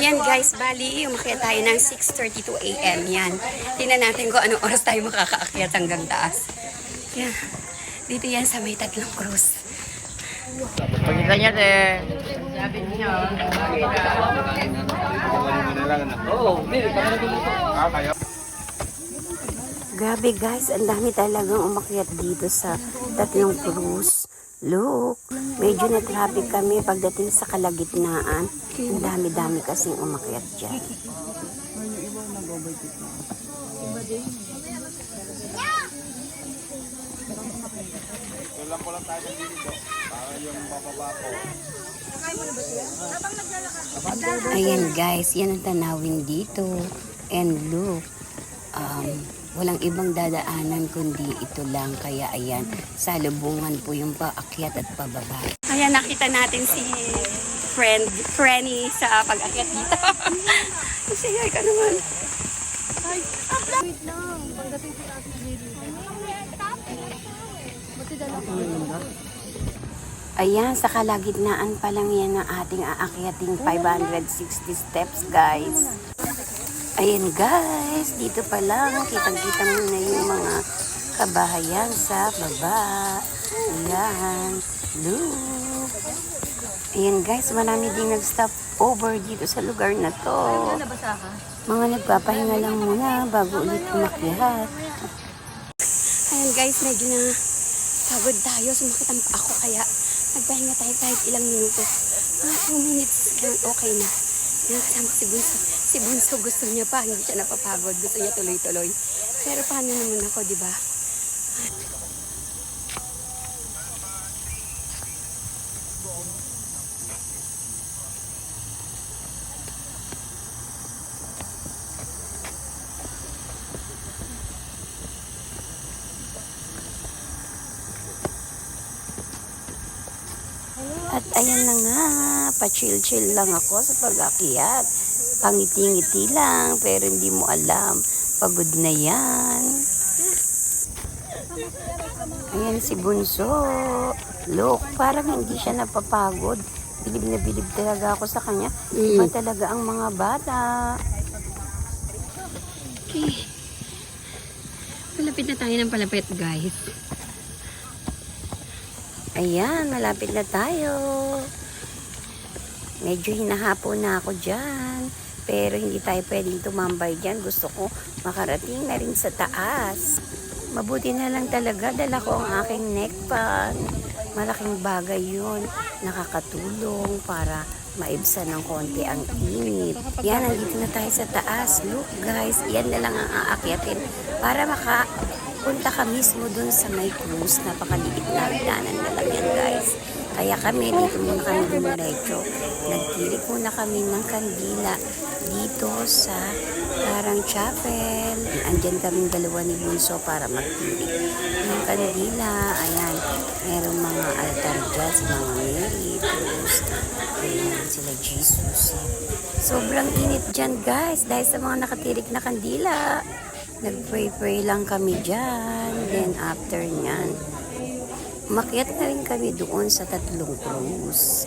Ayan guys, bali, umakyat tayo ng 6:32 a.m. Yan. Tingnan natin kung anong oras tayo makakaakyat hanggang taas. Yan. Dito yan sa may tatlong krus. Pagkita niya, te. Grabe guys, ang dami talagang umakyat dito sa tatlong krus. Look, medyo na-traffic kami pagdating sa kalagitnaan. Ang dami-dami kasing umakyat dyan. Ayan guys, yan ang tanawin dito. And look, walang ibang dadaanan kundi ito lang. Kaya ayan, salubungan po yung paakyat at pababa. Ayan, nakita natin si Frenny sa pag-akyat dito. Sige, ka naman. Wait lang. Pagdating sa taas ng Ayan, sa kalagitnaan pa lang yan ang ating aakyating 560 steps, guys. Ayan, guys. Dito pa lang, kitang-kita mo na yung mga kabahayan sa baba. Ayan. Look. Ayan, guys. Marami din nag-stop over dito sa lugar na to. Mga nagpapahinga lang muna bago ulit umakyat. Ayan, guys. Medyo na pagod tayo. Sumakit ang ako kaya nagpahinga tayo kahit ilang minuto. Mga 2 minutes lang okay na. Yan, kasama si Bunso. Si Bunso gusto niya pa, hindi siya napapagod. Gusto niya tuloy-tuloy. Pero paano naman ako, di ba? At ayan na nga, pa-chill-chill lang ako sa pag-akyat. Pangiti-ngiti lang, pero hindi mo alam. Pagod na yan. Ayan si Bunso. Look, parang hindi siya napapagod. Bilib na bilib talaga ako sa kanya. Iba talaga ang mga bata. Okay. Palapit na tayo ng palapit, guys. Ayan, malapit na tayo. Medyo hinahapon na ako dyan. Pero hindi tayo pwedeng tumambay dyan. Gusto ko makarating na rin sa taas. Mabuti na lang talaga. Dala ko ang aking neck pan. Malaking bagay yun. Nakakatulong para maibsan ng konti ang init. Yan, nandito na tayo sa taas. Look guys, yan na lang ang aakyatin. Para punta ka mismo dun sa may cruise. Napakaliit na hagdanan na lang yan guys. Kaya kami, dito muna kami dumiretso. Nagtirik muna kami ng kandila dito sa parang chapel. Andyan kaming dalawa ni Bunso para magtirik ng kandila. Ayan, merong mga altar dyan, si mga Mary, Cruz. Ayan, sila Jesus. Sobrang init dyan guys dahil sa mga nakatirik na kandila. Nag-pray-pray lang kami dyan. Then after nyan, umakyat na rin kami doon sa tatlong krus.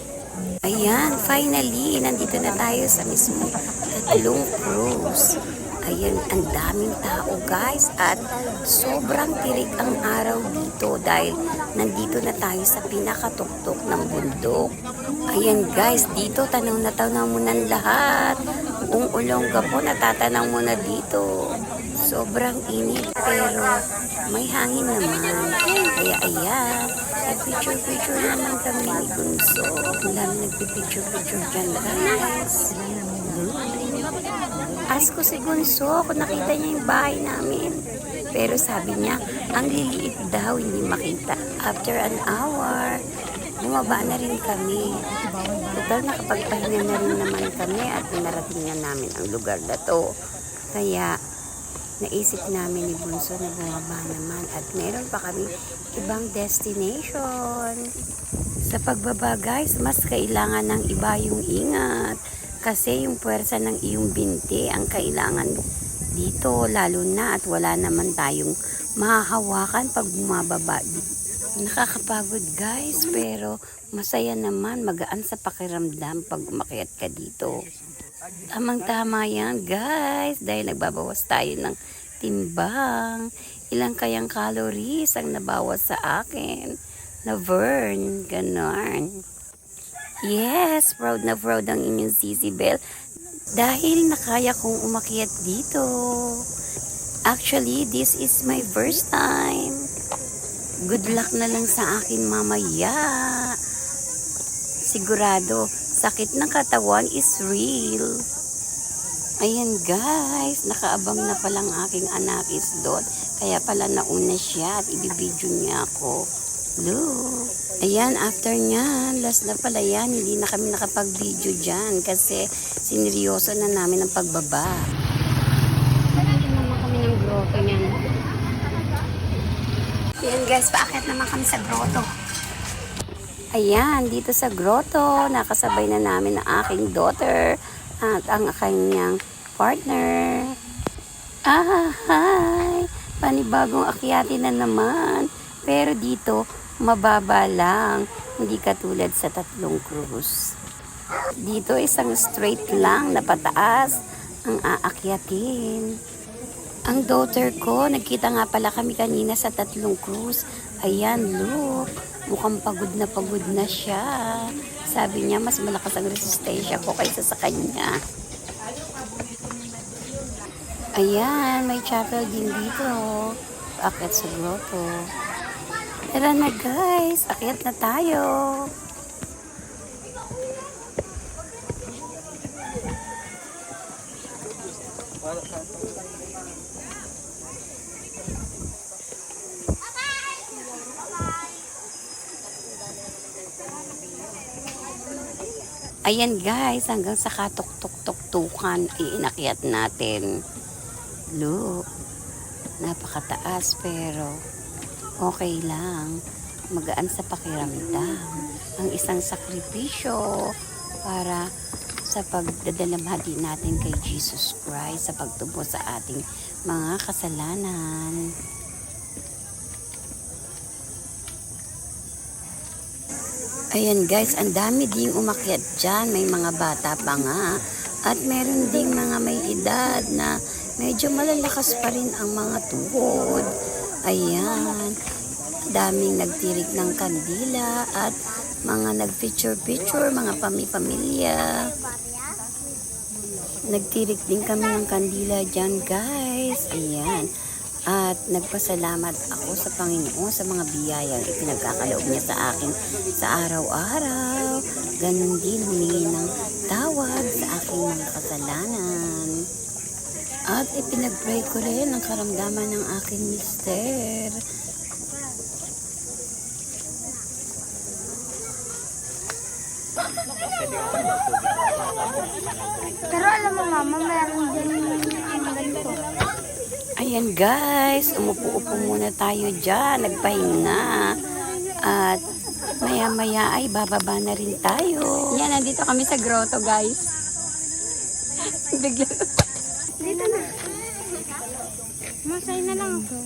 Ayan, finally, nandito na tayo sa mismo tatlong krus. Ayan, ang daming tao guys at sobrang tirik ang araw dito dahil nandito na tayo sa pinakatuktok ng bundok. Ayan guys, dito tanaw na mo ng lahat. Kung ulongga po, natatanaw mo na dito. Sobrang init pero may hangin naman. Kaya ayan, nagpicture-picture naman kami ni Bunso. Wala nagpipicture-picture dyan guys. Ask ko si Bunso kung nakita niya yung bahay namin. Pero sabi niya, ang liliit daw, hindi makita. After an hour, bumaba na rin kami. Total, nakapagpahinga na rin naman kami at narating na namin ang lugar na to. Kaya, naisip namin ni Bunso na bumaba naman at meron pa kami ibang destination. Sa pagbaba guys, mas kailangan ng iba yung ingat kasi yung puwersa ng iyong binti ang kailangan dito lalo na at wala naman tayong mahahawakan pag bumababa dito. Nakakapagod guys pero masaya naman, magaan sa pakiramdam pag umakyat ka dito. Tamang-tama yan, guys. Dahil nagbabawas tayo ng timbang. Ilang kayang calories ang nabawas sa akin? Na-burn. Ganon. Yes, proud na proud ang inyong Sisi Bell. Dahil nakaya kong umakyat dito. Actually, this is my first time. Good luck na lang sa akin mamaya. Sigurado, sakit ng katawan is real. Ayan guys, nakaabang na palang aking anak is doon. Kaya pala nauna siya at ibibidyo niya ako. Look. Ayan, after niyan, last na pala yan. Hindi na kami nakapag-video dyan kasi sineryoso na namin ang pagbaba. Nandito naman kami ng grotto niyan. Ayan guys, paakyat naman kami sa grotto. Ayan, dito sa grotto, nakasabay na namin ang aking daughter at ang kanyang partner. Hi! Panibagong akyatin na naman. Pero dito, mababa lang. Hindi katulad sa 3 cruise. Dito, isang straight lang na pataas ang aakyatin. Ang daughter ko, nagkita nga pala kami kanina sa 3 cruise. Ayan, look. Mukhang pagod na siya. Sabi niya, mas malakas ang resistensya ko kaysa sa kanya. Ayan, may chapel din dito. Akyat sa grotto. Tara na guys, akyat na tayo. Ayan guys, hanggang sa katuk-tuk-tuk-tukan, inakyat natin. Look, napakataas pero okay lang. Magaan sa pakiramdam. Ang isang sakripisyo para sa pagdadalamhati natin kay Jesus Christ sa pagtubo sa ating mga kasalanan. Ayan guys, ang dami ding umakyat dyan. May mga bata pa nga. At meron ding mga may edad na medyo malalakas pa rin ang mga tuhod. Ayan. Daming nagtirik ng kandila at mga nag-picture-picture, mga pamilya. Nagtirik din kami ng kandila dyan guys. Ayan. At nagpasalamat ako sa Panginoon sa mga biyayang ipinagkakaloob niya sa akin sa araw-araw. Ganon din humingi ng tawad sa aking mga kasalanan. At ipinag-pray ko rin ang karamdaman ng aking mister. Pero alam mo mama, meron din ang ganito. Ayan guys, umupo-upo muna tayo dyan, nagpahinga. At maya-maya ay bababa na rin tayo. Yan, nandito kami sa grotto guys. Bigla. Dito na. Masay na lang ako.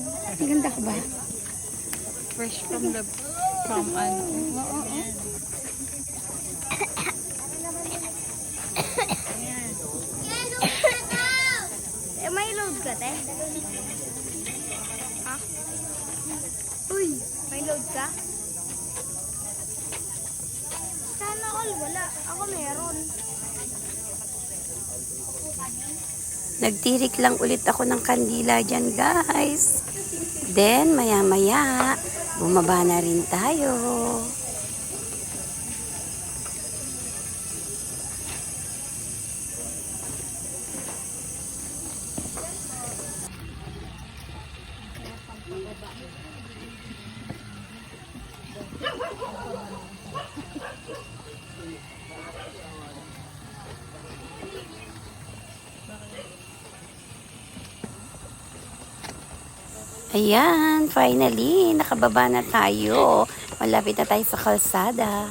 Maganda ka ba? Fresh from ano. May load ka, te? Ha? Uy, may load ka? Sana all wala. Ako meron. Nagtirik lang ulit ako ng kandila dyan guys. Then maya-maya, bumaba na rin tayo. Ayan, finally, nakababa na tayo. Malapit na tayo sa kalsada.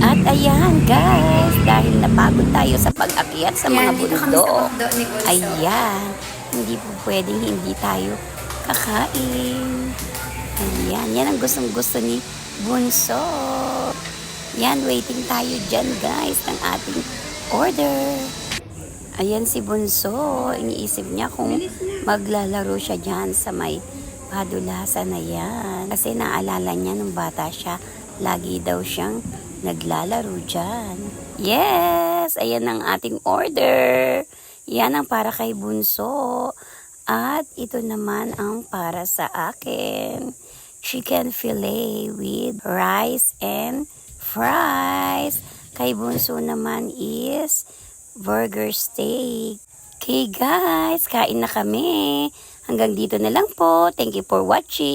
At ayan, guys, dahil napagod tayo sa pag-akyat sa mga bundok. Ayan, hindi po pwedeng hindi tayo kakain. Ayan, yan ang gustong-gusto ni Bunso. Yan, waiting tayo dyan, guys, ng ating order. Ayan si Bunso. Iniisip niya kung maglalaro siya dyan sa may padulasan na yan. Kasi naalala niya nung bata siya, lagi daw siyang naglalaro dyan. Yes! Ayan ang ating order. Yan ang para kay Bunso. At ito naman ang para sa akin. Chicken fillet with rice and fries. Kay Bunso naman is burger steak. Okay guys, kain na kami. Hanggang dito na lang po. Thank you for watching.